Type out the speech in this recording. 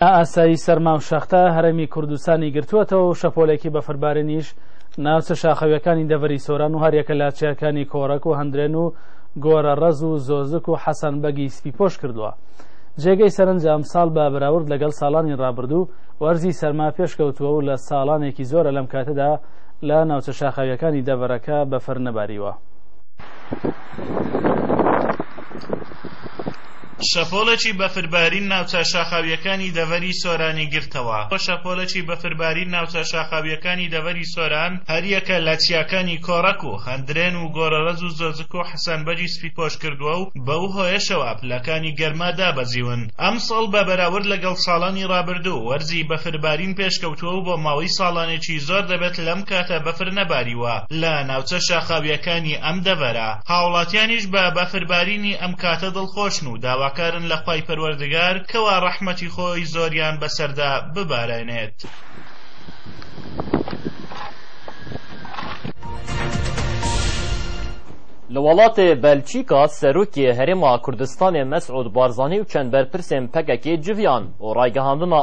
ئاسایی سەرما و شەختە هەرێمی کوردستانی گرتووەتەوە و شەپۆلێکی بەفربارنیش ناوچە شاخەویەکانی دەڤەری سۆران و هەریەکە لاچیەکانی کۆڕەک و هەندرێن و گۆرە ڕەز و زۆزک و حەسەن بەگی سپی پۆش کردووە. جێگەی سەرنج ئەمساڵ بە بەراورد لەگەڵ ساڵانی ڕابردوو وەرزی سەرما پێشکەوتووە و لە ساڵانێکی زۆرە لەم کاتەدا لە ناوچە شاخەویەکانی دەڤەرەکە بەفر نەباریوە. شەپۆڵێکی بەفربارین ناوچە شاخاویەکانی دەڤەری سۆرانی گرتەوە. شەپۆڵێکی بەفربارین ناوچە شاخاویەکانی دەڤەری سۆران هەریەکە لە چیاکانی کۆڕەک و هەندرێن و گۆرەڕەز و زۆزک و حەسەنبەجی سپی پۆش کردووە و بەو هۆیەشەوە پلەکانی گەرما دابەزیون. ئەم ساڵ بە بەراورد لەگەڵ ساڵانی ڕابردوو وەرزی بەفربارین پێشکەوتووە و بۆ ماوەی ساڵانێکی زۆر دەبێت لەم کاتە بەفر نەباریوە لە ناوچە شاخاویەکانی ئەم دەڤەرە. هاوڵاتیانیش بە بەفربارینی ئەم کاتە دڵخۆشن و داواکارن لە خوای پەروەردگار کەوا ڕەحمەتی خۆی زۆریان بەسەردا ببارێنێت. لە وڵاتێ بەلچیکا سەرۆکی هەرێما کوردستانê Mesûd Barzanî û çend berpirsên PKK civiyan û raygehandina